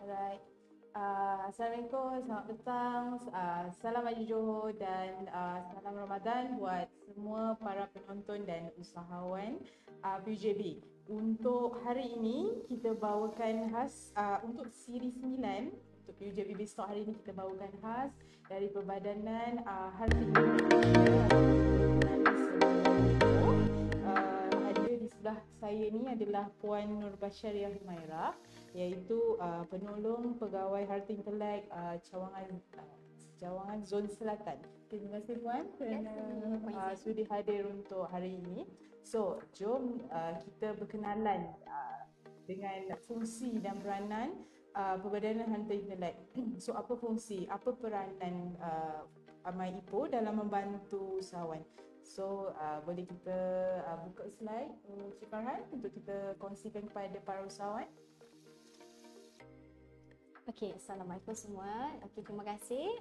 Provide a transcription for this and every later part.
Alright. Assalamualaikum, selamat petang, salam maju Johor dan salam Ramadan buat semua para penonton dan usahawan PUJB. Untuk hari ini kita bawakan khas untuk siri 9 untuk PUJB Besok hari ini kita bawakan khas dari Perbadanan Harta Hadir di sebelah saya ni adalah Puan Nur Bashariah Humairah, iaitu penolong pegawai harta intelek Cawangan Zon Selatan. Terima kasih Puan kerana sudi hadir untuk hari ini. So, jom kita berkenalan dengan fungsi dan peranan Perbadanan Harta Intelek. So, apa fungsi, apa peranan MyIPO dalam membantu usahawan? So, boleh kita buka slide Cik Farhan untuk kita kongsikan kepada para usahawan. Okey, Assalamualaikum semua. Okey, terima kasih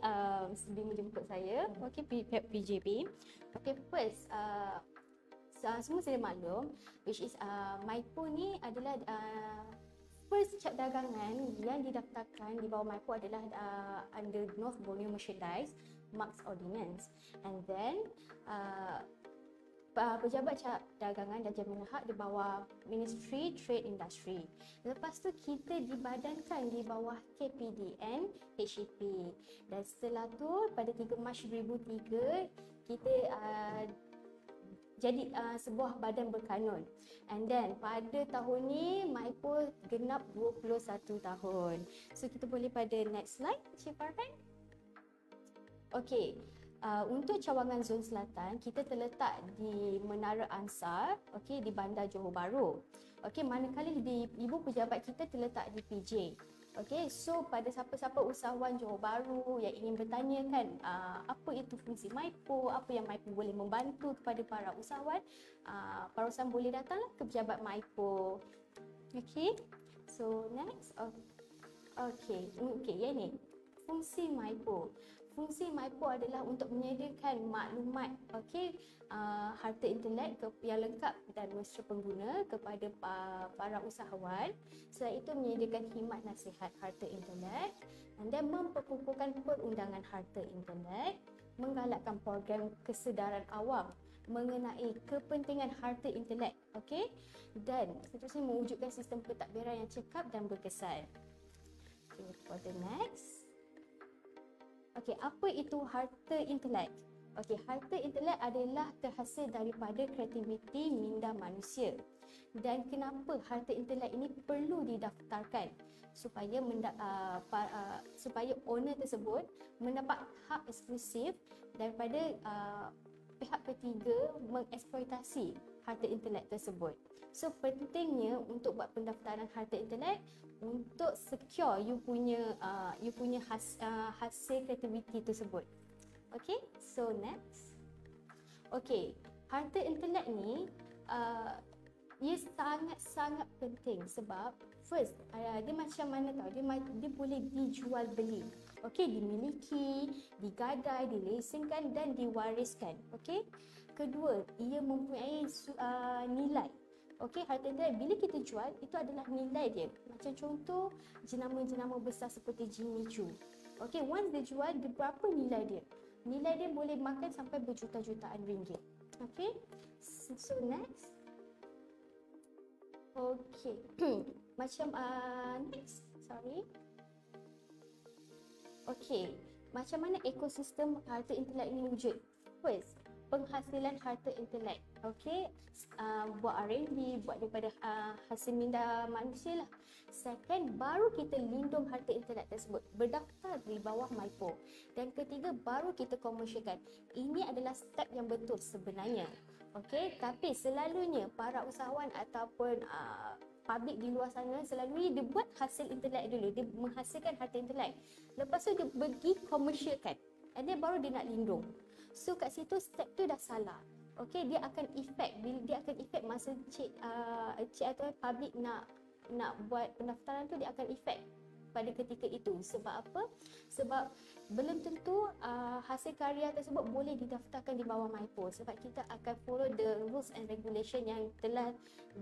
sudi menjemput saya. Okey, PJB. Okey, first semua sedia maklum which is MyIPO ni adalah first cap dagangan yang didaftarkan di bawah MyIPO adalah under North Borneo Merchandise Marks Ordinance, and then pejabat cap dagangan dan jaminan hak di bawah Ministry Trade Industry. Lepas tu kita dibadankan di bawah KPDN HEP. Dan setelah tu pada 3 Mac 2003 kita jadi sebuah badan berkanun. And then pada tahun ni MyIPO genap 21 tahun. So kita boleh pada next slide Cik Farhan. Okey. Untuk Cawangan Zon Selatan, kita terletak di Menara Ansar, okey, di Bandar Johor Bahru. Okey, manakala di ibu pejabat kita terletak di PJ. Okey, so pada siapa-siapa usahawan Johor Bahru yang ingin bertanya kan apa itu fungsi MyIPO, apa yang MyIPO boleh membantu kepada para usahawan boleh datanglah ke pejabat MyIPO. Okey, so next. Okey, yang ni fungsi MyIPO. Fungsi MyIPO adalah untuk menyediakan maklumat harta intelek yang lengkap dan mesra pengguna kepada para usahawan. Selain itu menyediakan khidmat nasihat harta intelek dan memperkukuhkan perundangan harta intelek, menggalakkan program kesedaran awam mengenai kepentingan harta intelek, okey, dan seterusnya mewujudkan sistem pentadbiran yang cekap dan berkesan. Okay, for the next. Okey, apa itu harta intelek? Okey, harta intelek adalah terhasil daripada kreativiti minda manusia. Dan kenapa harta intelek ini perlu didaftarkan? Supaya owner tersebut mendapat hak eksklusif daripada pihak ketiga mengeksploitasi harta intelek tersebut. So pentingnya untuk buat pendaftaran harta intelek untuk secure you punya hasil kreativiti tersebut. Okay, so next. Okay, harta intelek ni ia sangat-sangat penting sebab first dia macam mana tau, dia boleh dijual beli. Okey, dimiliki, digadai, dilesenkan dan diwariskan. Okey. Kedua, ia mempunyai nilai. Okey, harta intelek bila kita jual itu adalah nilai dia. Macam contoh jenama-jenama besar seperti Jimmy Choo. Okey, once dia jual, dia berapa nilai dia? Nilai dia boleh makan sampai berjuta-jutaan ringgit. Okey. So next. Okey. Macam next. Sorry. Okey, macam mana ekosistem harta intelek ini wujud? First, penghasilan harta intelek. Okey, buat R&D, buat daripada hasil minda manusia lah. Second, baru kita lindung harta intelek tersebut, berdaftar di bawah MyIPO. Dan ketiga, baru kita komersialkan. Ini adalah step yang betul sebenarnya. Okey, tapi selalunya para usahawan ataupun public di luar sana selalunya dia buat hasil intelek dulu, dia menghasilkan harta intelek. Lepas tu dia pergi komersialkan. And then baru dia nak lindung. So kat situ step tu dah salah. Okey, dia akan efek masa cik atau public nak buat pendaftaran tu, dia akan efek pada ketika itu. Sebab apa? Sebab belum tentu hasil karya tersebut boleh didaftarkan di bawah MyIPO sebab kita akan follow the rules and regulation yang telah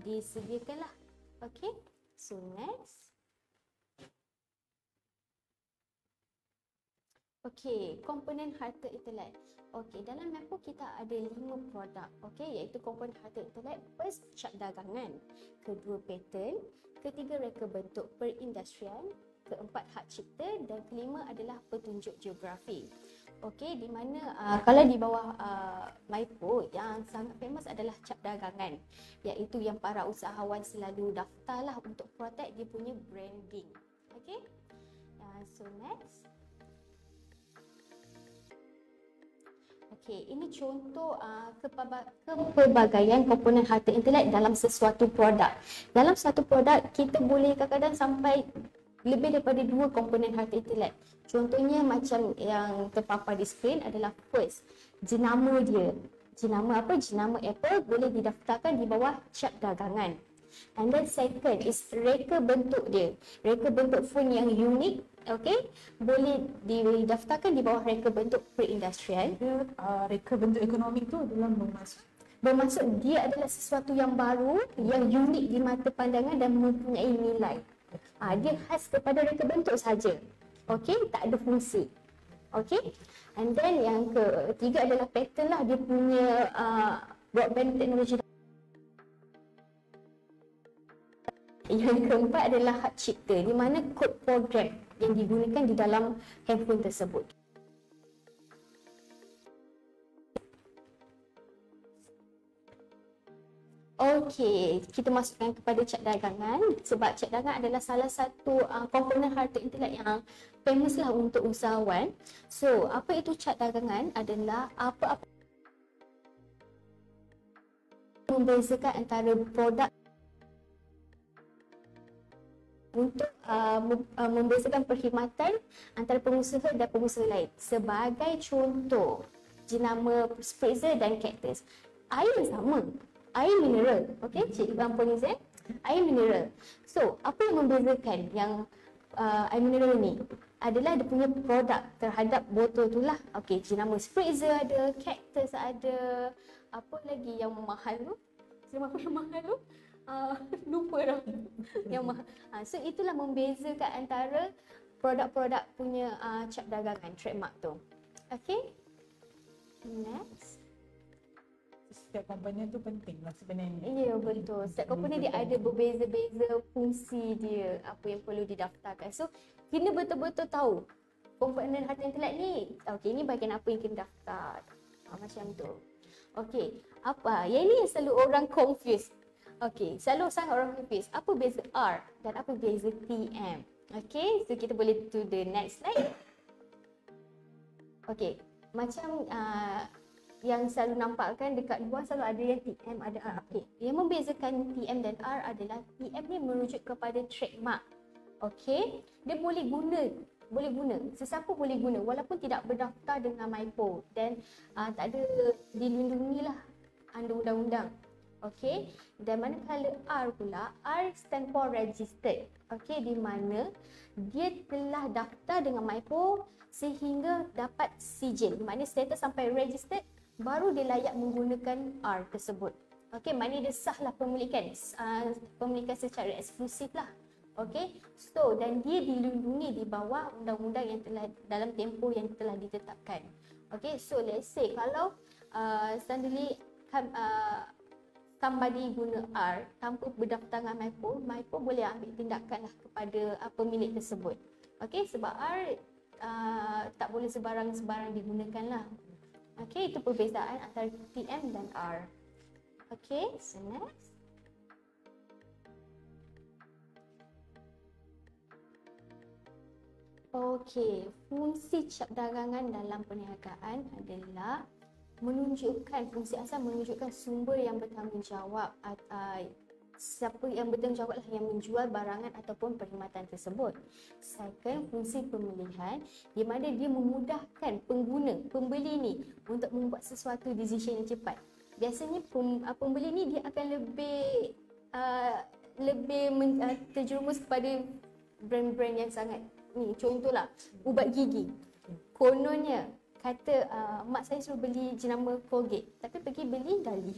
disediakan lah. Okay, so next. Okey, komponen harta intelek. Okey, dalam MAPO kita ada 5 produk. Okey, iaitu komponen harta intelek. First, cap dagangan. Kedua, paten. Ketiga, reka bentuk perindustrian. Keempat, hak cipta. Dan kelima adalah petunjuk geografi. Okey, di mana kalau di bawah MAPO yang sangat famous adalah cap dagangan, iaitu yang para usahawan selalu daftarlah untuk protect dia punya branding. Okey. So next. Okey, ini contoh kepelbagaian komponen harta intelek dalam sesuatu produk. Dalam satu produk, kita boleh kadang-kadang sampai lebih daripada 2 komponen harta intelek. Contohnya macam yang terpapar di skrin adalah first, jenama dia. Jenama apa? Jenama Apple boleh didaftarkan di bawah cap dagangan. And then second is reka bentuk dia. Reka bentuk phone yang unik, okey, boleh didaftarkan di bawah reka bentuk perindustrian. Reka bentuk ekonomik tu adalah Bermaksud dia adalah sesuatu yang baru, yang unik di mata pandangan dan mempunyai nilai. Dia khas kepada reka bentuk saja. Okey, tak ada fungsi. Okey. And then yang ketiga adalah pattern lah, dia punya broadband teknologi. Yang keempat adalah hak cipta, di mana kod program yang digunakan di dalam handphone tersebut. Okey, kita masukkan kepada cap dagangan sebab cap dagangan adalah salah satu komponen harta intelek yang famous lah untuk usahawan. So, apa itu cap dagangan adalah apa-apa membezakan antara produk untuk membezakan perkhidmatan antara pengusaha dan pengusaha lain. Sebagai contoh, jenama spritzer dan cactus. Air sama, air mineral. Okey, Cik Bang Nizam, air mineral. So, apa yang membezakan yang air mineral ni adalah dia punya produk terhadap botol tu lah. Okey, jenama spritzer ada, cactus ada, apa lagi yang mahal tu? Jenama apa yang mahal tu? Lupa dah yang mahal. So itulah membezakan antara produk-produk punya cap dagangan, trademark tu. Okay, next. Setiap komponen tu penting lah sebenarnya. Ya, betul. Setiap komponen dia ada berbeza-beza fungsi dia, apa yang perlu didaftarkan. So kena betul-betul tahu komponen harta intelek ni, okay, ni bahagian apa yang kena daftar, macam tu. Okay, apa yang ni yang selalu orang confuse. Okey, selalu sangat orang confuse. Apa beza R dan apa beza TM? Okey, so kita boleh to the next slide. Okey, macam yang selalu nampakkan dekat luar selalu ada yang TM, ada R. Okey, yang membezakan TM dan R adalah TM ni merujuk kepada trademark. Okey, dia boleh guna, sesiapa boleh guna walaupun tidak berdaftar dengan MAPO dan tak ada dilindungi lah under undang-undang. Okey, dan manakala R pula, R stand for registered. Okey, di mana dia telah daftar dengan MAPO sehingga dapat sijil. Di mana status sampai registered baru dia layak menggunakan R tersebut. Okey, maknanya dia sah lah pemilikan secara eksklusif lah. Okey, so dan dia dilindungi di bawah undang-undang yang telah dalam tempoh yang telah ditetapkan. Okey, so let's say kalau suddenly somebody guna R tanpa berdaftar dengan MAPO boleh ambil tindakan lah kepada pemilik tersebut. Okey, sebab R tak boleh sebarang digunakan lah. Okey, itu perbezaan antara TM dan R. Okey, so next. Okey, fungsi cap dagangan dalam perniagaan adalah fungsi asal menunjukkan sumber yang bertanggungjawab, siapa yang bertanggungjawab lah yang menjual barangan ataupun perkhidmatan tersebut. Second, fungsi pemilihan di mana dia memudahkan pembeli ni untuk membuat sesuatu decision yang cepat. Biasanya pembeli ni dia akan lebih terjerumus kepada brand-brand yang sangat ni. Contohlah ubat gigi. Kononnya kata mak saya suruh beli jenama Colgate tapi pergi beli Dali.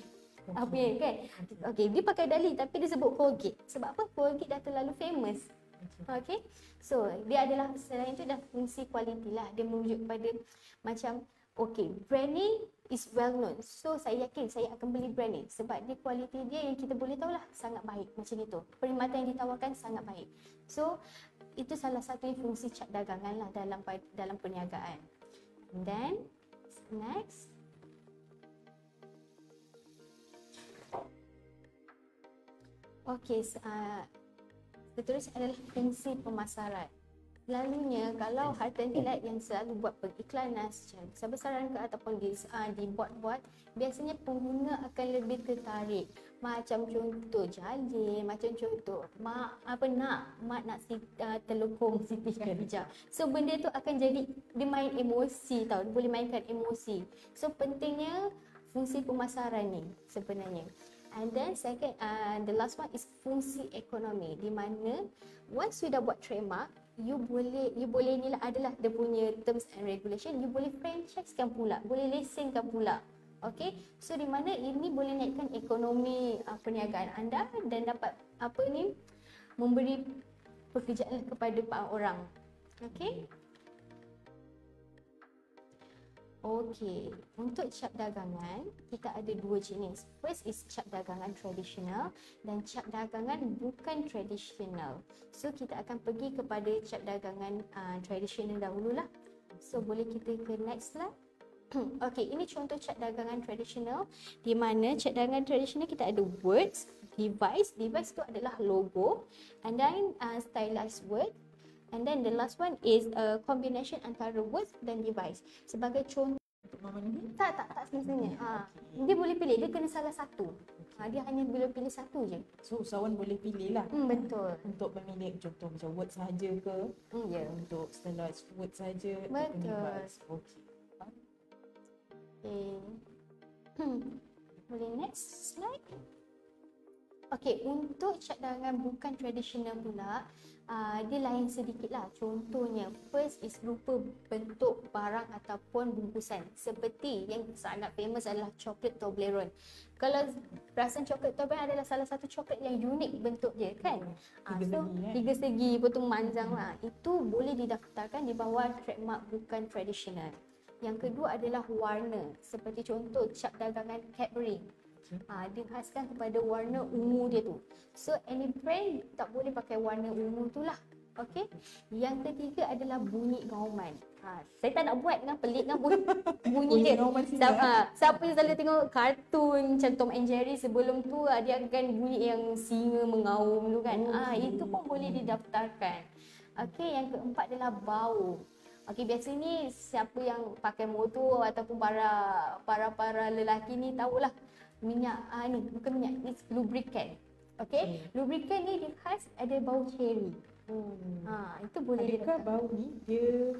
Apa yang kan? Okey, dia pakai Dali tapi dia sebut Colgate. Sebab apa? Colgate dah terlalu famous. Okay. So dia adalah, selain itu dah fungsi kualiti lah. Dia merujuk kepada macam brand ni is well known. So saya yakin saya akan beli brand ni sebab dia kualiti dia yang kita boleh tahu lah sangat baik, macam itu. Perkhidmatan yang ditawarkan sangat baik. So itu salah satu fungsi cap dagangan lah dalam perniagaan. And then next, seterusnya adalah fungsi pemasaran. Selalunya kalau Harta Delight yang selalu buat pengiklanan secara besar-besaran ke ataupun dibuat-buat, biasanya pengguna akan lebih tertarik. Macam contoh Jalil, macam contoh mak nak telekong Siti Khadijah. So benda tu akan jadi, dia main emosi tau, dia boleh mainkan emosi. So pentingnya fungsi pemasaran ni sebenarnya. And then second, the last one is fungsi ekonomi, di mana once you dah buat trademark, you boleh ni lah adalah dia punya terms and regulation, you boleh franchisekan pula, boleh lesenkan pula. Okay, so di mana ini boleh naikkan ekonomi perniagaan anda dan dapat memberi pekerjaan kepada orang. Okay. Okey, untuk cap dagangan kita ada dua jenis. First is cap dagangan tradisional dan cap dagangan bukan tradisional. So kita akan pergi kepada cap dagangan tradisional dahululah. So boleh kita ke next slide. Okey, ini contoh cap dagangan tradisional, di mana cap dagangan tradisional kita ada words, device tu adalah logo, and then stylized word. And then the last one is a combination antara words dan device. Sebagai contoh, tak semestinya. Dia boleh pilih, dia kena salah satu. Dia hanya boleh pilih satu je. So usahawan boleh pilih lah. Betul. Untuk memilih contoh macam word sahaja ke, untuk stylized word sahaja. Betul. Okay. Boleh next slide. Okey, untuk cap dagangan bukan tradisional pula, dia lain sedikit lah. Contohnya, first is rupa bentuk barang ataupun bungkusan. Seperti yang sangat famous adalah coklat Toblerone. Kalau perasan coklat Toblerone adalah salah satu coklat yang unik bentuk dia kan. Tiga segi, potong manjang lah. Itu boleh didaftarkan di bawah trademark bukan tradisional. Yang kedua adalah warna. Seperti contoh cap dagangan Cadbury. Dia khaskan kepada warna ungu dia tu. So any brand tak boleh pakai warna ungu tu lah. Okey. Yang ketiga adalah bunyi gauman. Saya tak nak buat dengan pelik dengan bunyi dia. Siapa yang selalu tengok kartun macam Tom and Jerry, sebelum tu dia akan bunyi yang singa mengaum tu kan. Itu pun boleh didaftarkan. Okey, yang keempat adalah bau. Okey, biasa ni siapa yang pakai motor ataupun para lelaki ni tahulah minyak ni bukan minyak, ni lubricant. Okey, lubricant ni dia khas ada bau cherry. Itu boleh. Adakah bau ni dia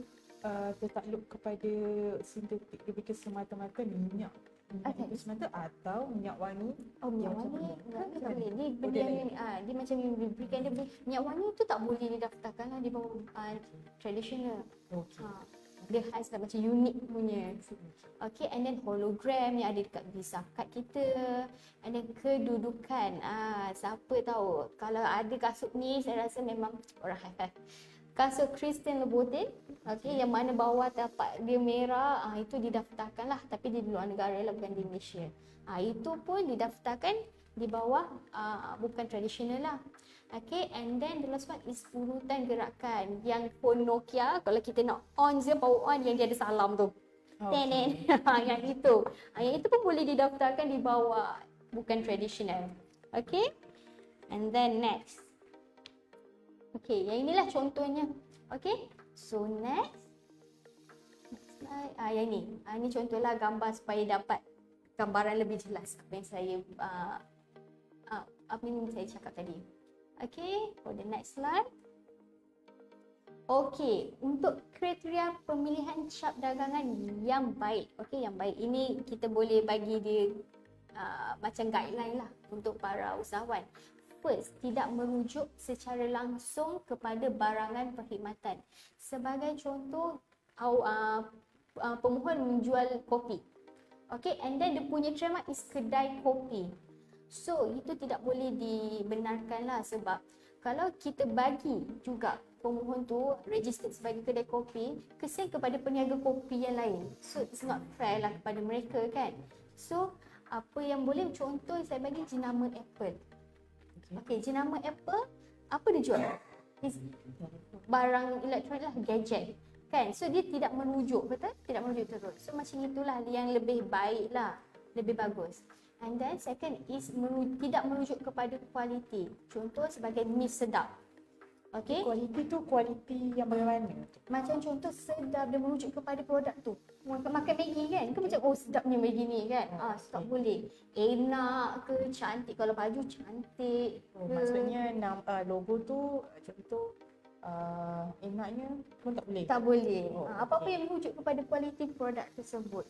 tertakluk kepada sintetik lubricant semata-mata minyak itu semata atau minyak wangi? Minyak wangi tak boleh. Ni benda yang dia macam lubricant dia boleh. Minyak wangi tu tak boleh didaftarkan lah di bawah tradisional. Dia khas lah, macam unik punya. Okay, and then hologram yang ada dekat zakat kita. And then kedudukan. Siapa tahu kalau ada kasut ni, saya rasa memang orang high-five. Kasut Christian Louboutin, okay, yang mana bawah tapak dia merah, itu didaftarkan lah. Tapi di luar negara lah, bukan di Malaysia. Itu pun didaftarkan di bawah bukan tradisional lah. Okay, and then the last one is urutan gerakan. Yang phone Nokia, kalau kita nak on je, power on, yang dia ada salam tu. Yang itu. Yang itu pun boleh didaftarkan di bawah bukan tradisional. Okay, and then next. Okay, yang inilah contohnya. Okay, so next slide. Yang ni. Ini contohlah gambar supaya dapat gambaran lebih jelas apa yang saya cakap tadi. Okay, for the next slide. Okay, untuk kriteria pemilihan cap dagangan yang baik. Okay, yang baik ini kita boleh bagi dia macam guideline lah untuk para usahawan. First, tidak merujuk secara langsung kepada barangan perkhidmatan. Sebagai contoh, pemohon menjual kopi. Okay, and then dia punya trademark is kedai kopi. So, itu tidak boleh dibenarkan lah sebab kalau kita bagi juga pemohon tu register sebagai kedai kopi, kesian kepada peniaga kopi yang lain. So it's not fair lah kepada mereka kan. So apa yang boleh, contoh saya bagi jenama Apple. Okay, jenama Apple, apa dia jual? Barang elektronik lah, gadget kan. So dia tidak merujuk, betul? Tidak merujuk terus. So macam itulah yang lebih baik lah, lebih bagus. And then second is tidak merujuk kepada kualiti. Contoh sebagai mi sedap. Okay. Kualiti tu kualiti yang bagaimana? Macam contoh sedap, dia merujuk kepada produk tu. Makan Maggi kan, kan macam oh sedapnya Maggi ni kan. Tak boleh. Enak ke, cantik, kalau baju cantik. Maksudnya logo tu contoh enaknya pun tak boleh. Tak boleh. Apa-apa okay. yang merujuk kepada kualiti produk tersebut.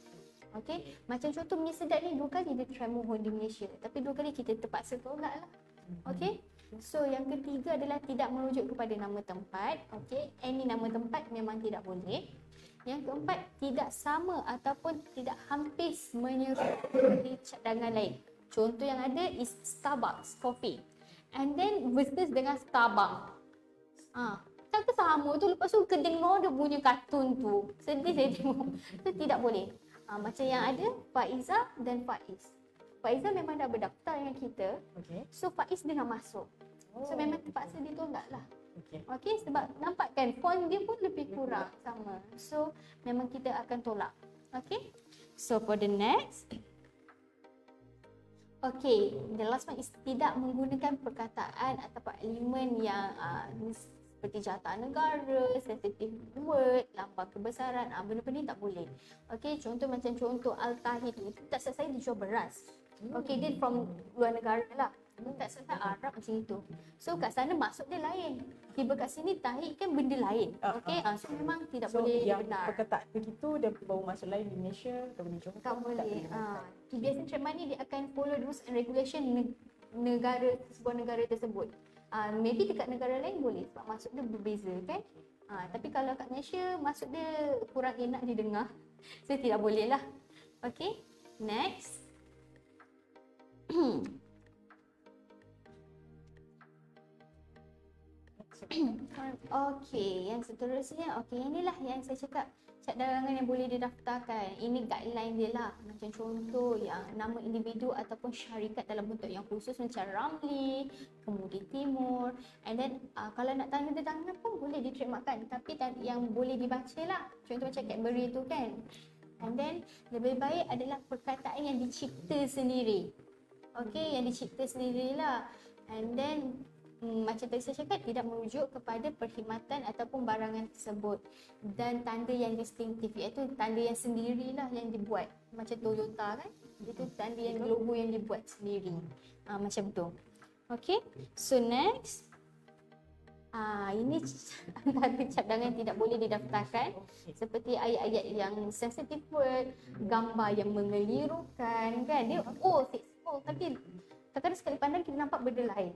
Okey, macam contoh mi sedap ni 2 kali dia try mohon di Malaysia, tapi 2 kali kita terpaksa tolak lah. Okey. So yang ketiga adalah tidak merujuk kepada nama tempat. Okey, any nama tempat memang tidak boleh. Yang keempat, tidak sama ataupun tidak hampir menyerupai cadangan lain. Contoh yang ada is Starbucks coffee. And then versus dengan Starbucks. Tak sama tu, lepas tu kedeng dia punya kartun tu. Sedih saya tengok. Tu tidak boleh. Macam yang ada Faiza dan Faiz. Faiza memang dah berdaftar dengan kita. So Faiz dia nak masuk. So memang terpaksa ditolak lah. Okay, sebab nampak kan font dia pun lebih kurang sama. So memang kita akan tolak. Okay, so for the next. Okay, the last one is tidak menggunakan perkataan ataupun elemen yang seperti jataan negara, sensitive word, lambang kebesaran, benda-benda ni tak boleh. Okay, contoh macam contoh Al-Tahi tu, tak selesai dia jual beras. Okay, dia from luar negara lah. Tak selesai Arab macam itu. So kat sana maksud dia lain. Tiba kat sini tahi kan benda lain. Okay, so memang tidak boleh yang benar. perkataan begitu dia baru masuk lain di Malaysia, tak boleh jumpa. Tak boleh. Biasanya trademark ni dia akan follow rules and regulation negara, sebuah negara tersebut. Maybe dekat negara lain boleh sebab maksud dia berbeza kan. Tapi kalau kat Malaysia maksud dia kurang enak didengar. So tidak boleh lah. Okay, next. Okey, yang seterusnya, inilah yang saya cakap cadangan yang boleh didaftarkan. Ini guideline dia lah. Macam contoh yang nama individu ataupun syarikat dalam bentuk yang khusus macam Ramli, Kemudi Timur. And then kalau nak tanda tangan pun boleh ditrademarkkan. Tapi yang boleh dibaca lah. Contoh macam Cadbury tu kan. And then lebih baik adalah perkataan yang dicipta sendiri. Okey, yang dicipta sendirilah. And then macam tadi saya cakap, tidak merujuk kepada perkhidmatan ataupun barangan tersebut. Dan tanda yang distinktif, iaitu tanda yang sendirilah yang dibuat. Macam Toyota kan, itu tanda yang logo yang dibuat sendiri. Macam tu. Okay, so next. Ini antara cadangan yang tidak boleh didaftarkan. Seperti ayat-ayat yang sensitive word, gambar yang mengelirukan kan. Dia seksipol, tapi kadang-kadang sekali pandang kita nampak benda lain.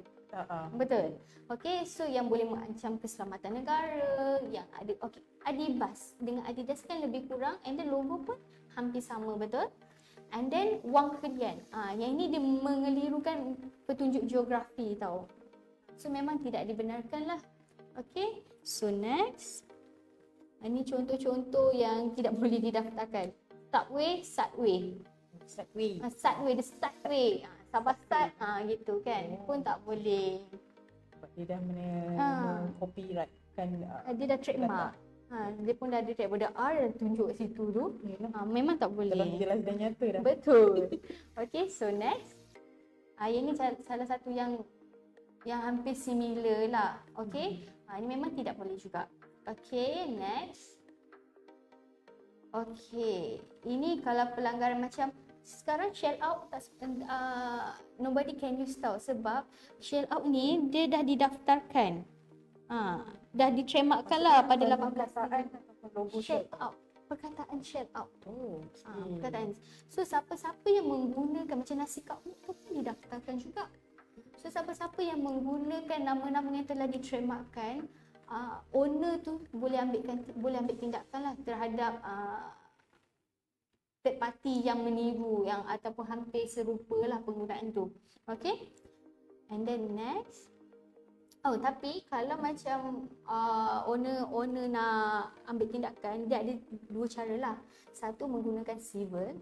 Betul. Okay, so yang boleh mengancam keselamatan negara, yang ada, Adibas dengan Adidas kan lebih kurang, and then logo pun hampir sama, betul? And then wang kedian, yang ini dia mengelirukan petunjuk geografi tau. So memang tidak dibenarkan lah. Okay, so next. Ini contoh-contoh yang tidak boleh didaftarkan. Subway, Subway. Subway, the Subway. Sabah start, gitu kan. Pun tak boleh. Sebab dia dah copyright kan. Dia dah trademark. Dia pun dah ada trademark. Dia R dah tunjuk situ tu. Memang tak boleh. Dalam jelas dan nyata dah. Betul. Okay, so next. Yang ni salah satu yang hampir similar lah. Okay. Ini memang tidak boleh juga. Okay, next. Okay. Ini kalau pelanggaran macam sekarang shell out nobody can use tau, sebab shell out ni dia dah didaftarkan. Dah ditrademarkkan lah pada 18 shell out. Perkataan shell out. Perkataan. So siapa-siapa yang menggunakan macam nasi kak tu pun didaftarkan juga. So siapa-siapa yang menggunakan nama-nama yang telah ditrademarkkan, owner tu boleh ambil tindakan lah terhadap third party yang meniru yang ataupun hampir serupa lah penggunaan tu. Okay. And then next. Oh, tapi kalau macam owner nak ambil tindakan, dia ada dua cara lah. Satu menggunakan civil,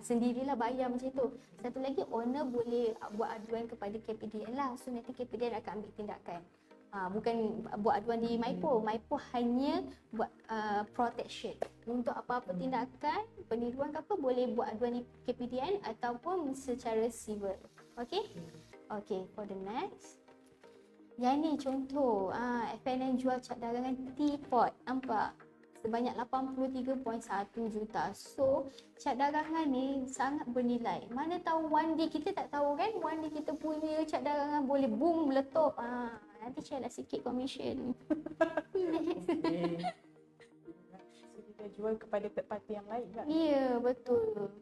sendirilah bayar macam tu. Satu lagi owner boleh buat aduan kepada KPDN lah. So nanti KPDN akan ambil tindakan. Bukan buat aduan di MyPo. MyPo hanya buat protection. Untuk apa-apa tindakan, peniruan ke apa, boleh buat aduan di KPDN ataupun secara civil. Okay? Okay, for the next. Yang ni contoh, FNN jual cat dagangan teapot. Nampak? Sebanyak 83.1 juta. So, cat dagangan ni sangat bernilai. Mana tahu one day, kita tak tahu kan, one day kita punya cat dagangan boleh boom, meletup. Nanti share lah sikit commission. Okay. So, kita jual kepada third party yang lain kan? Ya, betul.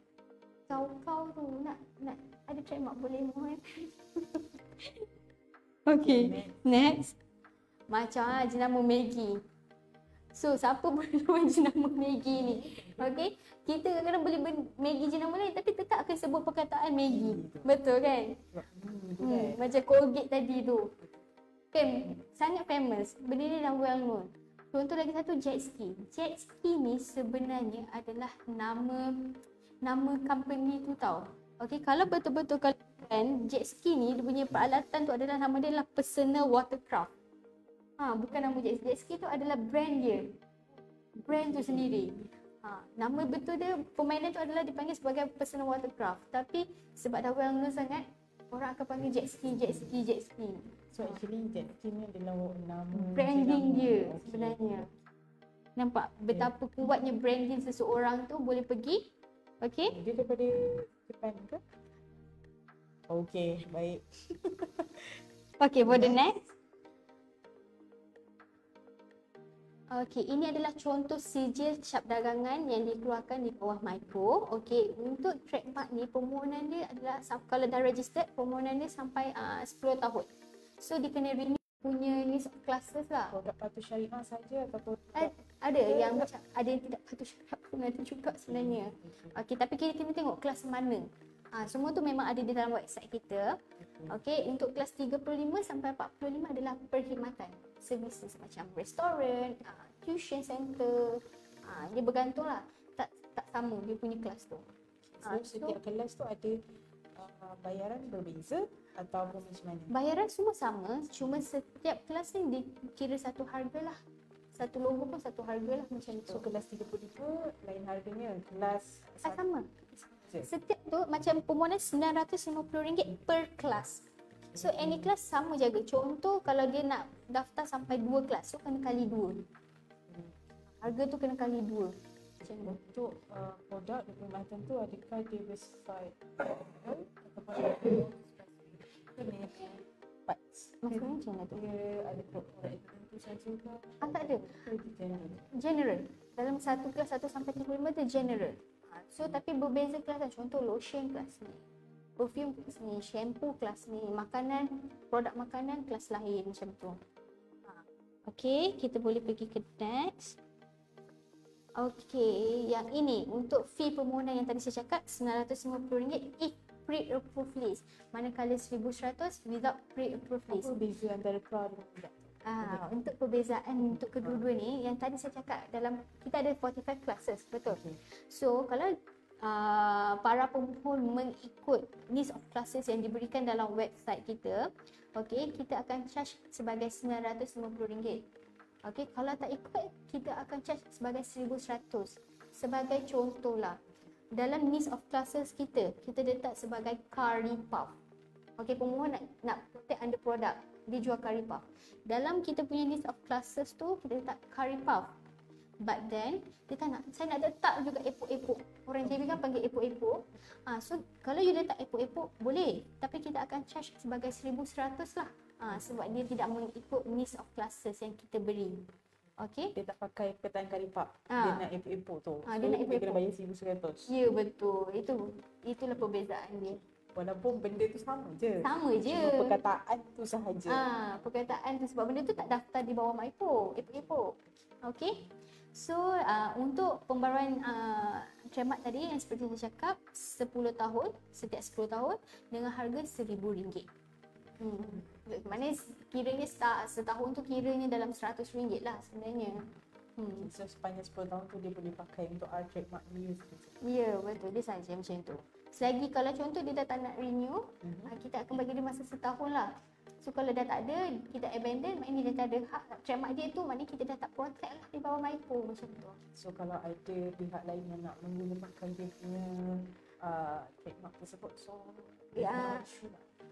Kau tu nak ada trademark boleh mohon. Okay, next. Macam jenama Maggi. So, siapa perlu jenama Maggi ni? Okay, kita kadang-kadang boleh Maggi jenama lain tapi tetap akan sebut perkataan Maggi. Betul kan? Macam Colgate tadi tu. Kan, sangat famous. Berdiri dan well known. Contoh lagi satu, Jet Ski. Jet Ski ni sebenarnya adalah nama company tu tau. Okay, kalau betul-betul kan jet ski ni dia punya peralatan tu adalah nama dia adalah personal watercraft. Bukan nama jet ski tu adalah brand dia. Brand tu sendiri. Nama betul dia permainan tu adalah dipanggil sebagai personal watercraft. Tapi sebab dah well known sangat, orang akan panggil jet ski. So actually jet ski ni adalah nama branding dia sebenarnya. Nampak betapa kuatnya branding seseorang tu boleh pergi. Okay? Dia daripada Jepun ke? Okay, baik. Okay, for the next. Okay, ini adalah contoh sijil cap dagangan yang dikeluarkan di bawah MyPo. Okay, untuk trademark ni permohonan dia adalah, kalau dah registered, permohonan dia sampai 10 tahun. So, dia kena renew punya list of classes lah. Produk patuh syariah saja atau ada yang macam ada yang tidak patuh syariah pun ada juga sebenarnya. Okay, tapi kita kena tengok kelas mana. Semua tu memang ada di dalam website kita. Okay, untuk kelas 35 sampai 45 adalah perkhidmatan. Services macam restoran, tuition center. Dia bergantung lah. Tak sama dia punya kelas tu. So, setiap kelas tu ada bayaran berbeza ataupun macam mana? Bayaran semua sama, cuma setiap kelas ni dikira satu harga lah. Satu logo pun satu harga lah macam tu. So kelas 35 lain harganya, kelas sama. Setiap tu macam permohonan RM950 per kelas. So any kelas sama jaga. Contoh kalau dia nak daftar sampai 2 kelas, so kena kali 2. Harga tu kena kali 2. Macam tu. Untuk produk dan perkhidmatan tu adakah diversified ataupun parts? Maksudnya macam mana tu? Dia ada produk tertentu saja ke? Tak ada. General. Dalam satu kelas 1 sampai 35 tu general. So tapi berbeza kelas lah. Contoh lotion kelas ni, perfume kelas ni, shampoo kelas ni, makanan, produk makanan kelas lain macam tu. Okay, kita boleh pergi ke next. Okay, yang ini untuk fee permohonan yang tadi saya cakap RM950 if pre-approved list. Manakala RM1,100 without pre-approved list. Apa beza antara pra dengan tidak? Untuk perbezaan untuk kedua-dua ni, yang tadi saya cakap dalam kita ada 45 classes, betul? Okay. So kalau para pemohon mengikut list of classes yang diberikan dalam website kita, okay, kita akan charge sebagai RM950. Okay, kalau tak ikut, kita akan charge sebagai RM1,100. Sebagai contoh lah, dalam list of classes kita letak sebagai curry puff. Okay, pemohon nak protect under produk, dia jual curry puff. Dalam kita punya list of classes tu, kita letak curry puff. But then, dia tak nak, saya nak letak juga epok-epok. Orang JB kan panggil epok-epok. So, kalau you letak epok-epok, boleh. Tapi kita akan charge sebagai RM1,100 lah. Sebab dia tidak mengikut list of classes yang kita beri. Okay? Dia tak pakai perkataan karipak. Dia nak epok-epok tu. So, dia nak epok-epok. kena bayar RM1,100. Ya, betul. Itulah perbezaan dia. Walaupun benda tu sama je. Sama je. Cuma perkataan tu sahaja. Perkataan tu sebab benda tu tak daftar di bawah MyPo, epok-epok. Okay? So, untuk pembaruan trademark tadi yang seperti saya cakap, 10 tahun, setiap 10 tahun dengan harga RM1,000. Maknanya kiranya setahun tu kiranya dalam RM100 lah sebenarnya. So sepanjang 10 tahun tu dia boleh pakai untuk trademark use gitu. Ya, betul. Dia saja macam tu. Selagi kalau contoh dia dah tak nak renew, kita akan bagi dia masa setahun lah. So kalau dah tak ada, kita abandon, maknanya dia tak ada hak trademark dia tu, maknanya kita dah tak protect lah di bawah MYPO macam tu. So kalau ada pihak lain yang nak menggunakan dia punya trademark tersebut, so Ya,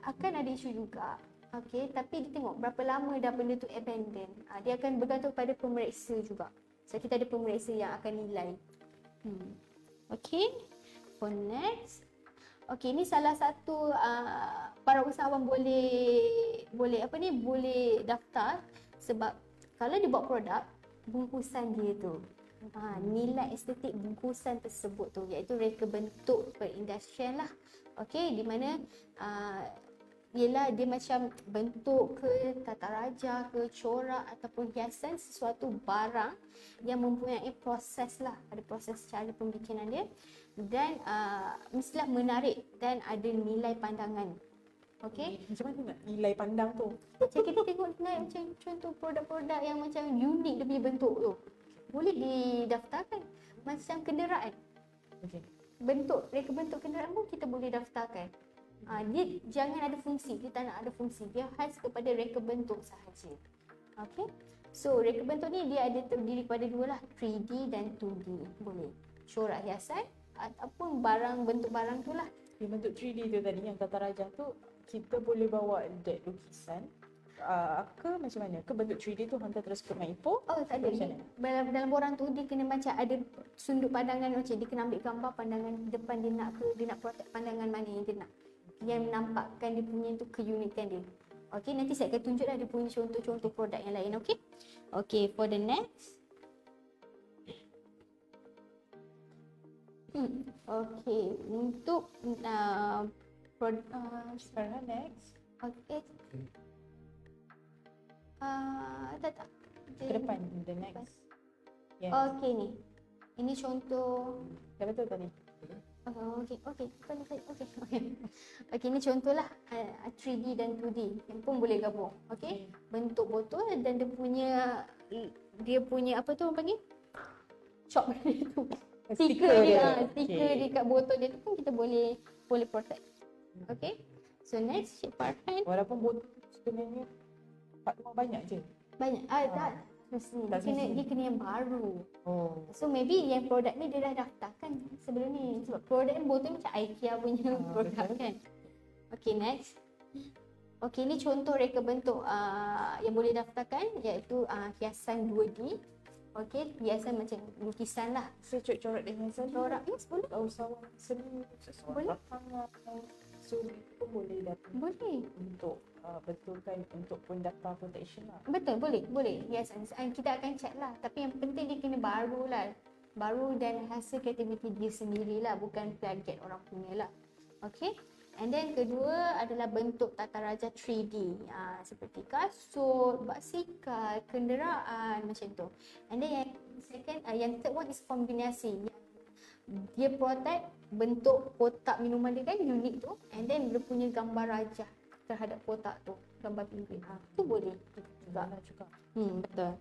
akan ada isu juga. Okey, tapi dia tengok berapa lama dah benda tu abandon. Dia akan bergantung pada pemeriksa juga. So kita ada pemeriksa yang akan nilai. Okey. For next. Okey, ini salah satu para usahawan boleh daftar sebab kalau dia buat produk, bungkusan dia tu. Nilai estetik bungkusan tersebut tu iaitu reka bentuk perindustrian lah. Okey, di mana ialah dia macam bentuk ke tata raja ke corak ataupun hiasan sesuatu barang yang mempunyai proses lah, ada proses cara pembikinan dia dan mestilah menarik dan ada nilai pandangan. Okey. Macam mana nak nilai pandang tu? Macam kita tengok macam contoh produk-produk yang macam unik dia punya bentuk tu. Boleh didaftarkan macam kenderaan. Okey. Reka bentuk kenderaan pun kita boleh daftarkan. Dia jangan ada fungsi, dia tak nak ada fungsi. Dia khas kepada reka bentuk sahaja. Okey. So reka bentuk ni dia ada terdiri pada dua lah, 3D dan 2D. Boleh corak hiasan ataupun bentuk barang tu lah. Di bentuk 3D tu tadi yang tata raja tu, kita boleh bawa that lukisan ke macam mana? Ke bentuk 3D tu hantar terus ke MYPO? Oh tak ada. Dalam borang tu dia kena macam ada sudut pandangan macam dia kena ambil gambar pandangan depan dia nak protect pandangan mana yang dia nak. Yang menampakkan dia punya tu keunikan dia. Okey, nanti saya akan tunjuklah dia punya contoh-contoh produk yang lain. Okey. Okey, for the next. Okey, untuk Sekarang next. okey. Tak. Ke depan, the next. Yes. Okey ni. Ini contoh. Dah betul tadi? Okey. Okey, ni contohlah 3D dan 2D yang pun boleh gabung. Okey. Bentuk botol dan dia punya apa tu orang panggil? Chop dia tu. Stiker dia. Stiker dekat botol dia tu pun kita boleh protect. Okey. So next, Cik Farhan. Walaupun botol sebenarnya banyak je. Banyak. Tak. Dia kena yang baru. Oh. So maybe yang produk ni dia dah daftarkan sebelum ni. Sebab produk ni botol macam IKEA punya produk kan. Okay, next. Okay, ni contoh reka bentuk yang boleh daftarkan iaitu hiasan 2D. Okay, hiasan macam lukisan lah. So corak dengan Corak, yes boleh. Tak usah seni, Boleh. So pun boleh datang. Boleh. Untuk betulkan untuk pun data protection lah. Betul, boleh. Hiasan. Kita akan check lah. Tapi yang penting dia kena baru lah. Baru dan hasil kreativiti dia sendirilah, bukan plagiat orang punya lah. Okay. And then kedua adalah bentuk tata raja 3D. Seperti kasut, basikal, kenderaan macam tu. And then yang third one is kombinasi. Dia protect bentuk kotak minuman dia kan unik tu. And then dia punya gambar raja terhadap kotak tu. Gambar pimpin. Tu boleh juga. Betul.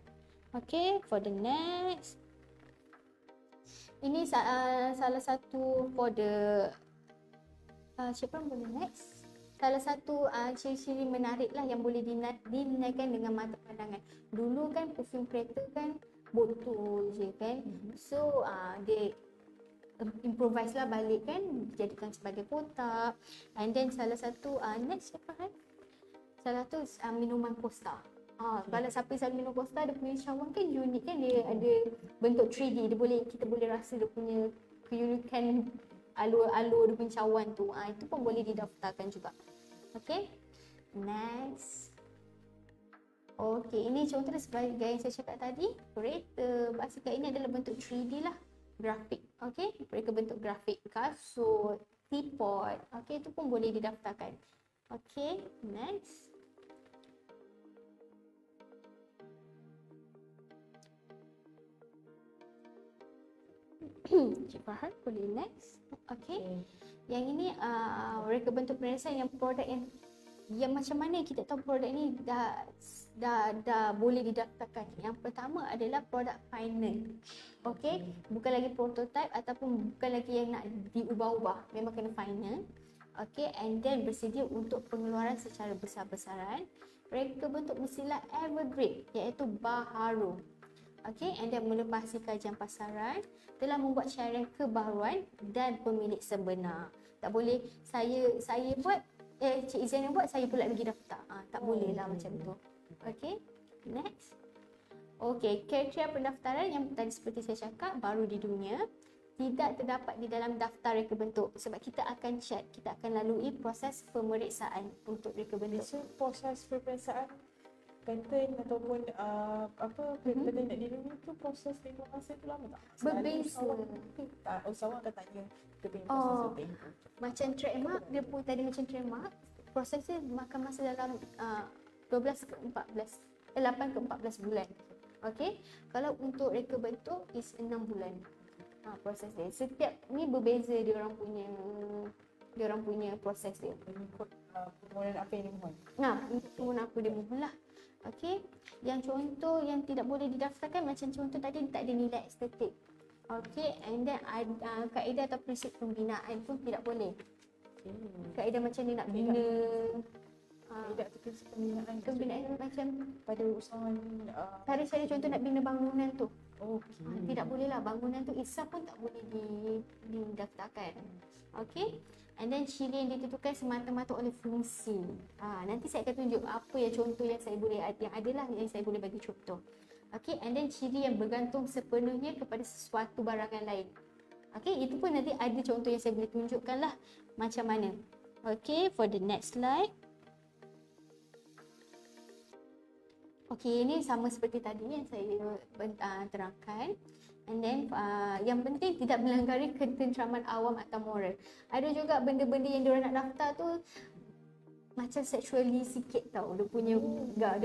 Okay, for the next. Ini salah satu for the siapa yang boleh next? Salah satu ciri-ciri menarik lah yang boleh dinilaikan dengan mata pandangan. Dulu kan perfume creator kan botol je kan. So dia improvise lah balik kan, dijadikan sebagai kotak. And then salah satu next siapa kan? Salah satu minuman Costa. Kalau siapa selalu minum Costa, dia punya cawan kan unik kan, dia ada bentuk 3D. Kita boleh rasa dia punya keunikan alur-alur dia punya cawan tu. Itu pun boleh didaftarkan juga. Okay, next. Okay, ini contoh sebagai yang saya cakap tadi, kereta, basikal ini adalah bentuk 3D lah, grafik. Okay, mereka bentuk grafik, kasut, teapot. Okay, itu pun boleh didaftarkan. Okay, next. Cik Farhan boleh next. Okay. Yang ini reka bentuk perhiasan yang produk yang yang macam mana kita tahu produk ni dah boleh didaftarkan? Yang pertama adalah produk final. Okey, bukan lagi prototype ataupun bukan lagi yang nak diubah-ubah, memang kena final. Okey, and then bersedia untuk pengeluaran secara besar-besaran. Reka bentuk mestilah evergreen, iaitu baharu. Okey, and then melepasi kajian pasaran, telah membuat syariah kebaharuan dan pemilik sebenar. Tak boleh saya buat, Cik Izzan yang buat, saya pula lagi daftar. Tak boleh lah macam tu. Okey, next. Okey, kriteria pendaftaran yang tadi seperti saya cakap, baru di dunia, tidak terdapat di dalam daftar reka bentuk. Sebab kita akan check, kita akan lalui proses pemeriksaan untuk reka bentuk. So proses pemeriksaan patent ataupun patent nak dilindungi tu proses tempoh masa tu lama tak? Berbeza. Usahawan akan tanya kita punya proses tempoh. Macam trademark, dia pun tadi macam trademark, proses dia makan masa dalam 12 ke 14, 8 ke 14 bulan. Okey, kalau untuk reka bentuk is 6 bulan. Proses dia. Setiap ni berbeza dia orang punya proses dia. Mengikut permohonan apa yang dimohon. Permohonan apa dia mohon lah. Okey, yang contoh yang tidak boleh didaftarkan macam contoh tadi tak ada nilai estetik. Okey, and then kaedah atau prinsip pembinaan pun tidak boleh. Kaedah macam dia nak bina Kaedah atau prinsip pembinaan macam pada usahawan cara-cara contoh nak bina bangunan tu. okey. Tidak boleh lah, bangunan tu isap pun tak boleh didaftarkan. Okey, and then ciri yang ditentukan semata-mata oleh fungsi. Nanti saya akan tunjuk apa yang contoh yang saya boleh, yang adalah yang saya boleh bagi contoh. Okey, and then ciri yang bergantung sepenuhnya kepada sesuatu barangan lain. Okey, itu pun nanti ada contoh yang saya boleh tunjukkan lah macam mana. Okey, for the next slide. Okey, ini sama seperti tadi yang saya terangkan. And then yang penting tidak melanggar ketenteraman awam atau moral. Ada juga benda-benda yang diorang nak daftar tu macam sexually sikit tau. Dia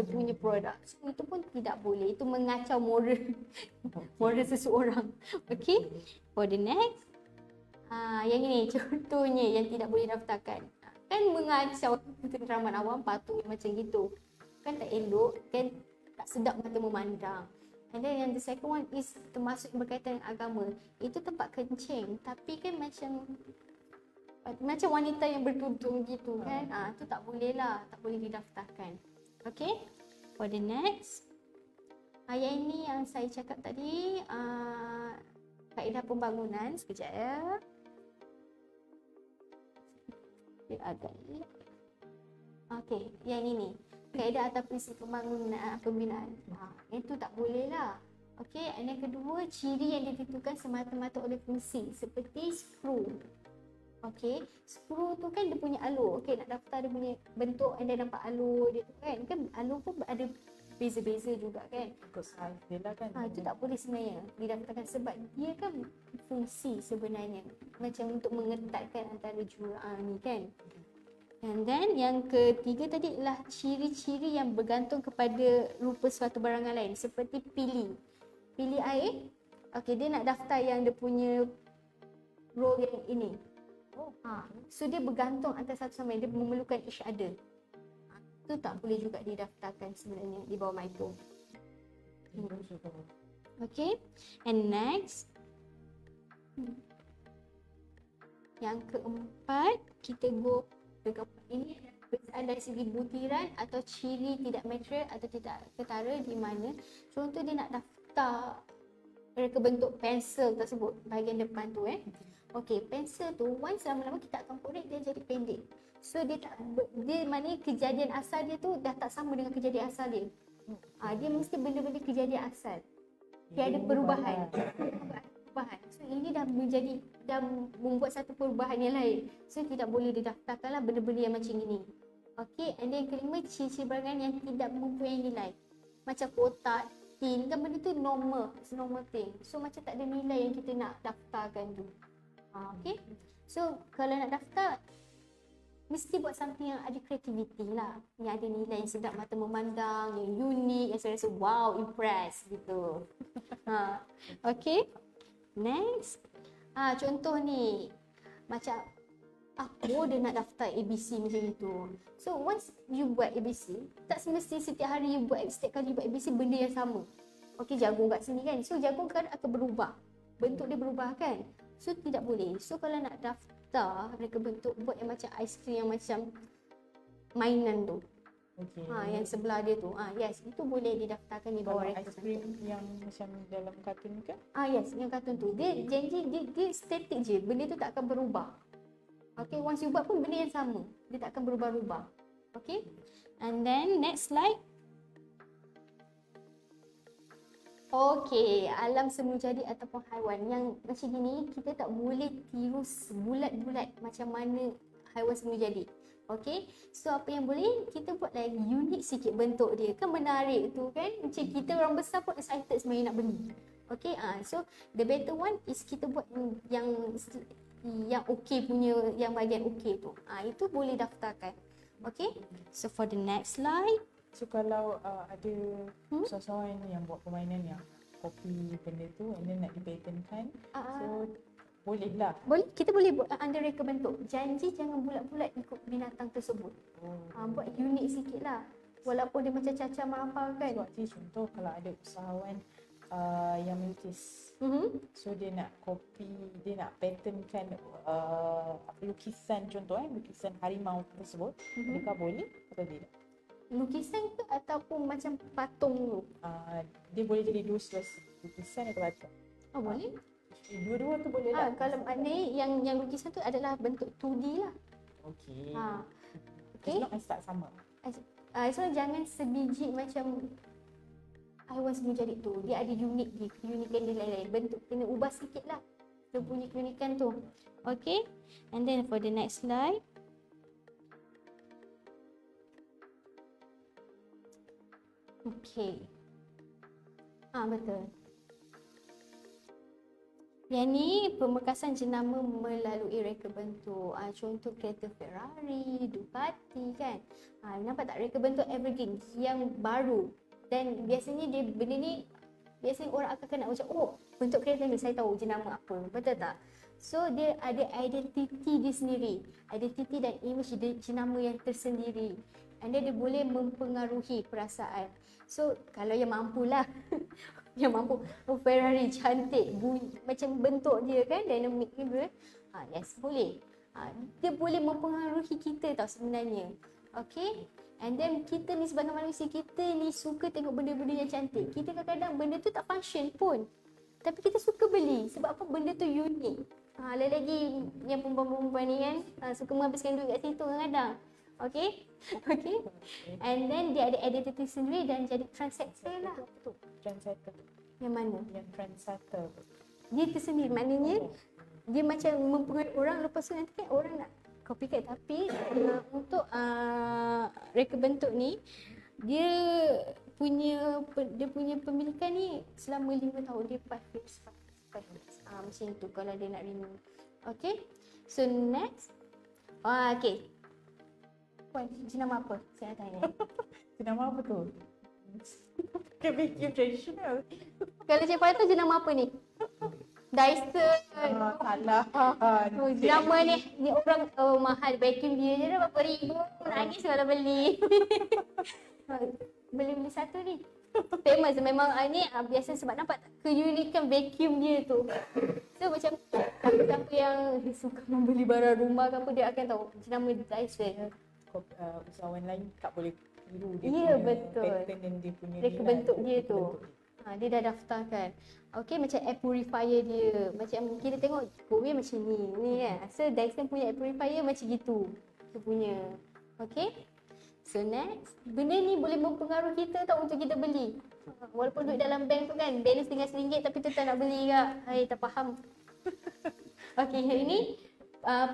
punya produk. So, itu pun tidak boleh. Itu mengacau moral seseorang. Okey. For the next. Yang ini contohnya yang tidak boleh daftarkan. Kan mengacau ketenteraman awam, patut macam gitu. Kan tak elok, kan tak sedap mata memandang. And then yang the second one is termasuk berkaitan dengan agama. Itu tempat kencing, tapi kan macam wanita yang bertudung gitu kan. Tu tak boleh lah, tak boleh didaftarkan. Okay, for the next. Yang ini yang saya cakap tadi, kaedah pembangunan. Sekejap ya. Dia agak okay, yang ini. Kaedah atau prinsip pembinaan. Itu tak boleh lah. Okey, and yang kedua, ciri yang ditentukan semata-mata oleh fungsi seperti skru. Okey, skru tu kan dia punya alur. Okey, nak daftar dia punya bentuk and then nampak alur dia tu kan. Kan alur pun ada beza-beza juga kan. Ikut saiz dia lah kan. Itu tak boleh sebenarnya didaftarkan sebab dia kan fungsi sebenarnya. Macam untuk mengetatkan antara jurang ni kan. And then yang ketiga tadi adalah ciri-ciri yang bergantung kepada rupa suatu barangan lain seperti pilih air. Okey, dia nak daftar yang dia punya roll yang ini. So dia bergantung antara satu sama lain, dia memerlukan each other. Itu tak boleh juga didaftarkan sebenarnya di bawah MIPO. Okey, and next. Yang keempat, kita go ini perbezaan dari segi butiran atau ciri tidak material atau tidak ketara di mana contoh dia nak daftar reka bentuk pensel tersebut bahagian depan tu Okey, pensel tu once lama-lama kita akan korek dia jadi pendek. So dia maknanya kejadian asal dia tu dah tak sama dengan kejadian asal dia. Dia mesti benda-benda kejadian asal. Dia ada perubahan. So ini dah membuat satu perubahan yang lain. So tidak boleh didaftarkan lah benda-benda yang macam ini. Okey, and then yang kelima, ciri-ciri barangan yang tidak mempunyai nilai. Macam kotak, tin, kan benda tu normal, it's normal thing. So macam tak ada nilai yang kita nak daftarkan tu. Okey, so kalau nak daftar, mesti buat something yang ada creativity lah. Yang ada nilai yang sedap mata memandang, yang unik, yang saya rasa wow, impress gitu. Okey. Next, contoh ni macam apa dia nak daftar ABC macam itu. So once you buat ABC, tak semesti setiap hari you buat, setiap kali you buat ABC benda yang sama. Okey, jagung kat sini kan. So jagung kan akan berubah. Bentuk dia berubah kan. So tidak boleh. So kalau nak daftar reka bentuk, buat yang macam aiskrim yang macam mainan tu. Okey. Yang sebelah dia tu. Yes, itu boleh didaftarkan di bawah Kalau reka aiskrim bentuk. yang macam dalam kartun ke? Yes, yang kartun tu. Dia janji dia static je. Benda tu tak akan berubah. Okay, once you buat pun benda yang sama. Dia tak akan berubah-ubah. Okay. And then next slide. Okay, alam semula jadi ataupun haiwan. Yang macam gini, kita tak boleh tiru bulat-bulat macam mana haiwan semula jadi. Okay, so apa yang boleh, kita buat lagi unik sikit bentuk dia. Kan menarik tu kan. Macam kita orang besar pun excited sebenarnya nak beli. Okay, so the better one is kita buat yang okey punya, yang bahagian okey tu. Itu boleh daftarkan. Okay, so for the next slide. So kalau ada usahawan yang buat permainan yang copy benda tu and then nak dipatentkan, so boleh lah. Boleh, kita boleh buat under reka bentuk. Janji jangan bulat-bulat ikut binatang tersebut. Buat unik sikit lah. Walaupun dia macam cacar merampau kan. So actually contoh kalau ada usahawan yang melukis, so dia nak copy, dia nak patentkan lukisan, contoh lukisan harimau tersebut, adakah boleh atau tidak? Lukisan ke ataupun macam patung tu? Dia boleh jadi dua-dua, lukisan atau patung. Boleh. Dua-dua tu boleh lah. Kalau maknanya yang lukisan tu adalah bentuk 2D lah. Okey. Okay. As long as tak sama. So jangan sebiji macam haiwan semula jadi tu. Dia ada keunikan dia lain-lain. Bentuk kena ubah sikit lah. Dia punya keunikan tu. Okay. And then for the next slide. Okay. Betul. Yang ni pemekasan jenama melalui reka bentuk. Contoh kereta Ferrari, Ducati kan. Nampak tak reka bentuk evergreen yang baru. Dan biasanya benda ni biasanya orang akan kena macam, bentuk kereta ni saya tahu jenama apa. Betul tak? So dia ada identiti dia sendiri. Identiti dan image dia, jenama yang tersendiri. And dia boleh mempengaruhi perasaan. So kalau yang mampulah yang mampu, Ferrari cantik, macam bentuk dia kan, dinamik dia, yes boleh. Dia boleh mempengaruhi kita tau sebenarnya. Okay. And then kita ni sebagai manusia, kita ni suka tengok benda-benda yang cantik. Kita kadang-kadang benda tu tak function pun, tapi kita suka beli. Sebab apa? Benda tu unik. Lagi yang perempuan-perempuan ni kan, suka menghabiskan duit kat situ kadang-kadang. Okay. Okay. And then dia ada identiti sendiri dan jadi trendsetter lah. Trendsetter. Yang mana? Yang trendsetter. Dia tersendiri. Maknanya dia macam mempengaruhi orang. Lepas tu nanti kan orang nak copycat. Tapi untuk reka bentuk ni, dia punya pemilikan ni selama 5 tahun. Dia 5 years. Macam tu kalau dia nak renew. Okay. So next. Okay. Puan, jenama apa? Saya tanya. Jenama apa tu? Vacuum tradisional. Kalau Cik Fahim tu jenama apa ni? Dyson. Salah. Jenama ni orang mahal. Vacuum dia je dah berapa ribu. Nangis kalau beli. Beli satu ni. Famous memang ni biasa sebab nampak keunikan vacuum dia tu. So macam siapa yang suka membeli barang rumah ke apa, dia akan tahu jenama Dyson. Usahawan lain tak boleh tiru dia punya betul. Pattern dan dia punya reka bentuk dia tu. Dia dah daftarkan. Okay, macam air purifier dia. Macam kita tengok Korea macam ni kan. So Dyson punya air purifier macam gitu. Dia punya. Okay. So next, benda ni boleh mempengaruhi kita tau untuk kita beli. Walaupun duit dalam bank tu kan, balance tinggal RM1 tapi tetap nak beli kak. Tak faham. Okay, hari ni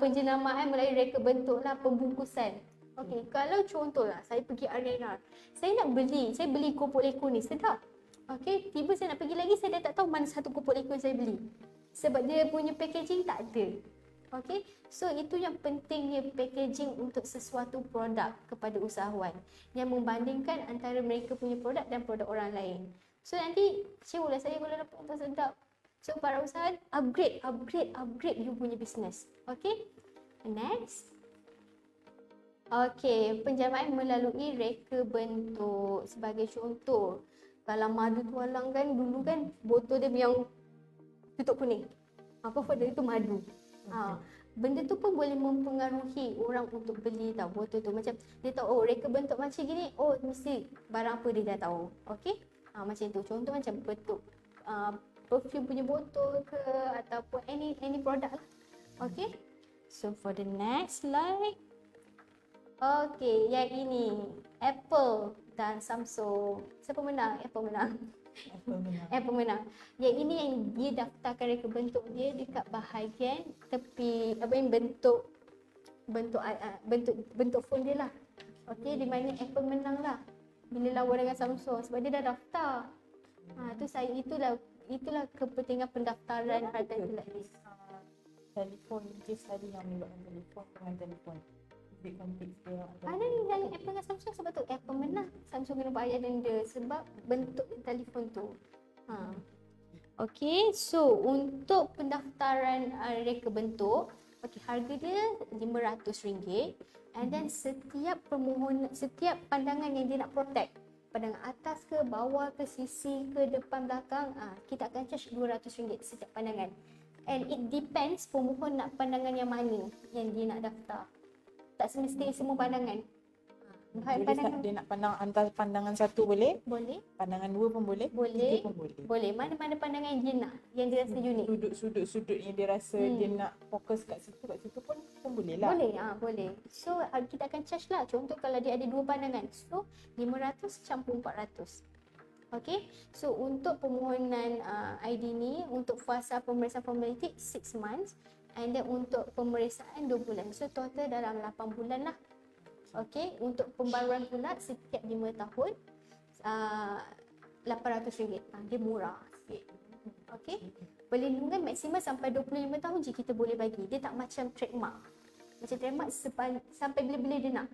penjenamaan melalui reka bentuk lah, pembungkusan. Okay, kalau contohlah saya pergi arena, saya nak beli, saya beli kopok leko ni, sedap. Okay, tiba saya nak pergi lagi, saya dah tak tahu mana satu kopok leko yang saya beli. Sebab dia punya packaging tak ada. Okay, so itu yang pentingnya packaging untuk sesuatu produk kepada usahawan. Yang membandingkan antara mereka punya produk dan produk orang lain. So nanti, lah saya kalau dapat untuk sedap. So para usahawan, upgrade you punya business. Okay. Next. Okey, penjamaan melalui reka bentuk. Sebagai contoh, kalau madu tualang kan dulu kan botol dia yang tutup kuning. Apa dia itu madu. Benda tu pun boleh mempengaruhi orang untuk beli tahu botol tu. Macam dia tahu oh reka bentuk macam gini, oh mesti barang apa dia dah tahu. Okey? Macam tu. Contoh macam bentuk perfume punya botol ke ataupun any product lah. Okey? So for the next slide. Okey, yang ini Apple dan Samsung. Siapa menang? Apple menang. Apple menang. Yang ini yang dia daftarkan reka bentuk dia dekat bahagian tepi apa yang bentuk phone dia lah. Okey, di mana Apple menang lah bila lawan dengan Samsung sebab dia dah daftar. Itulah kepentingan pendaftaran harta intelek ni. Telefon case tadi yang melibatkan telefon dengan telefon. Konteks dia. Ada ni yang Apple dengan Samsung sebab tu Apple menang. Samsung kena bayar denda sebab bentuk telefon tu. Okey, so untuk pendaftaran reka bentuk, okey harga dia RM500 and then setiap pandangan yang dia nak protect, pandangan atas ke, bawah ke, sisi ke, depan belakang, kita akan charge RM200 setiap pandangan. And it depends pemohon nak pandangan yang mana yang dia nak daftar. Tak semestinya semua pandangan. Jadi dia nak pandang antara pandangan satu boleh? Boleh. Pandangan dua pun boleh? Boleh. Tiga pun boleh? Boleh. Mana-mana pandangan yang dia nak, yang dia rasa unik. Sudut-sudut yang dia rasa dia nak fokus kat situ pun boleh lah? Boleh, boleh. So kita akan charge lah. Contoh kalau dia ada dua pandangan. So 500 campur 400. Okay, so untuk permohonan ID ni, untuk fasa pemeriksaan formalitik 6 months. And then untuk pemeriksaan 2 bulan. So total dalam 8 bulan lah. Okay, untuk pembaruan pula setiap 5 tahun RM800. Dia murah sikit. Okay, perlindungan maksimum sampai 25 tahun je kita boleh bagi. Dia tak macam trademark. Macam trademark sampai bila-bila dia nak.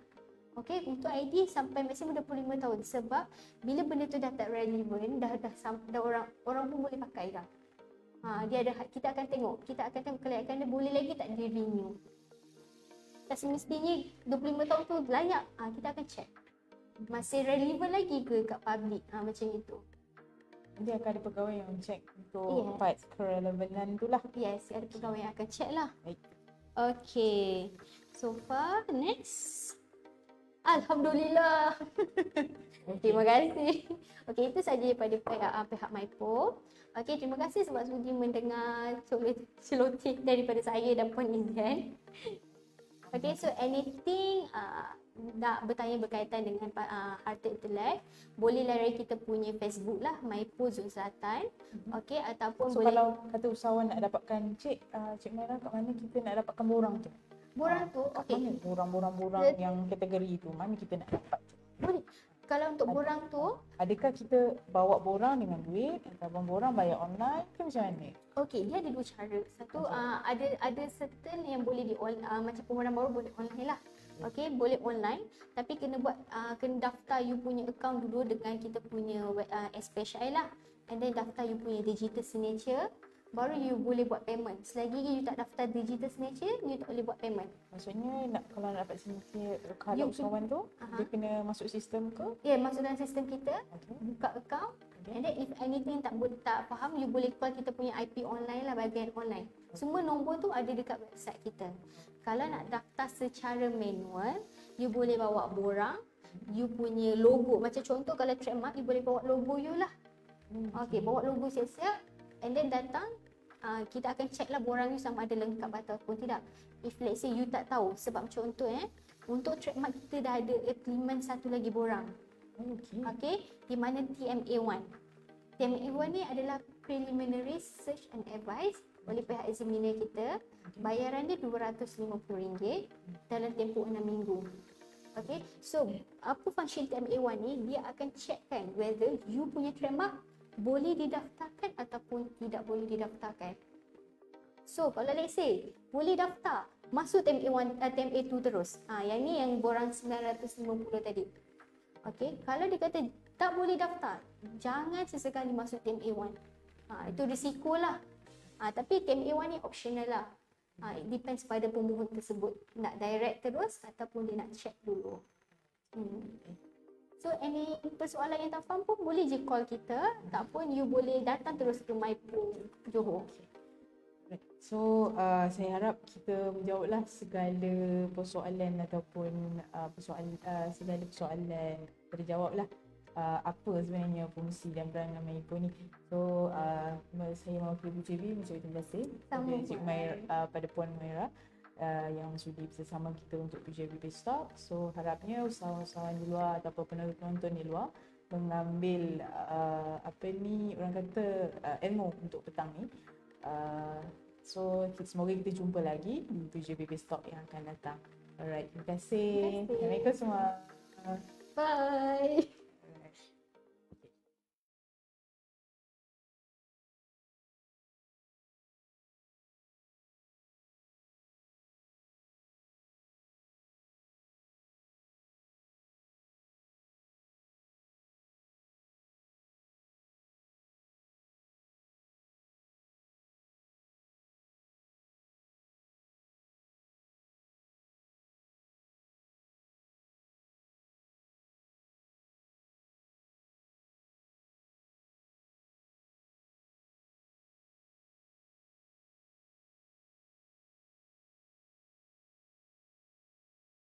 Okay, untuk ID sampai maksimum 25 tahun. Sebab bila benda tu dah tak relevan, dah orang pun boleh pakai dah. Dia ada kita akan tengok kelayakan dia boleh lagi tak dia renew. Tak semestinya 25 tahun tu layak. Kita akan check. Masih relevan lagi ke kat public? Macam itu. Jadi akan ada pegawai yang check untuk parts kerelevanan tu lah. Yes, ada pegawai yang akan check lah. Baik. Okay. So far, next. Alhamdulillah. Terima kasih. Okey, itu saja daripada pihak MyPo. Okey, terima kasih sebab sudi mendengar celoteh daripada saya dan Puan Izian. Okey, so anything nak bertanya berkaitan dengan harta intelek, boleh layari kita punya Facebook lah, MyPo Zon Selatan. Okey, ataupun So boleh kalau kata usahawan nak dapatkan Cik Maira, kat mana kita nak dapatkan borang tu? borang tu, okey. Mana borang-borang yang kategori tu? Mana kita nak dapat tu? Boleh. Kalau untuk borang tu, Adakah kita bawa borang dengan duit ataupun borang bayar online ke macam mana? okey, dia ada dua cara. Satu ada certain yang boleh macam permohonan baru boleh online lah. Okey, boleh online tapi kena daftar you punya account dulu dengan kita punya SPHI lah. And then daftar you punya digital signature, baru you boleh buat payment. Selagi you tak daftar digital signature, you tak boleh buat payment. Maksudnya kalau nak dapat signature kalau usahawan tu, dia kena masuk sistem ke? Ya, masuk dalam sistem kita, buka account. And then if anything tak faham, you boleh call kita punya IP online lah, bahagian online. Semua nombor tu ada dekat website kita. Kalau nak daftar secara manual, you boleh bawa borang, you punya logo. Macam contoh kalau trademark, you boleh bawa logo you lah. Okey, bawa logo siap-siap and then datang, kita akan check lah borang you sama ada lengkap ataupun tidak. If let's say you tak tahu, sebab contoh untuk trademark kita dah ada agreement satu lagi borang. Okey, di mana TMA1. TMA1 ni adalah preliminary search and advice oleh pihak examiner kita. Bayaran dia RM250 dalam tempoh 6 minggu. Okey, so apa function TMA1 ni? Dia akan checkkan whether you punya trademark boleh didaftarkan ataupun tidak boleh didaftarkan. So kalau let's say boleh daftar, masuk TMA1, TMA2 terus. Yang ni yang borang 950 tadi. Okey, kalau dia kata tak boleh daftar, jangan sesekali masuk TMA1. Itu risiko lah. Tapi TMA1 ni optional lah. It depends pada pemohon tersebut nak direct terus ataupun dia nak check dulu. So any persoalan yang tak faham pun boleh je call kita, tak pun you boleh datang terus ke MyPro Johor. Right. So saya harap kita menjawablah segala persoalan ataupun segala persoalan terjawablah apa sebenarnya fungsi dan peranan MyPro ni. So saya mewakili BJB mengucapkan terima kasih kepada Cik Maira, pada Puan Maira yang sudi bersama kita untuk BJB Page Talk. So harapnya usahawan-usahawan di luar ataupun penonton di luar mengambil orang kata ilmu untuk petang ni. So semoga kita jumpa lagi di BJB Page Talk yang akan datang. Alright, terima kasih. Assalamualaikum semua. Bye.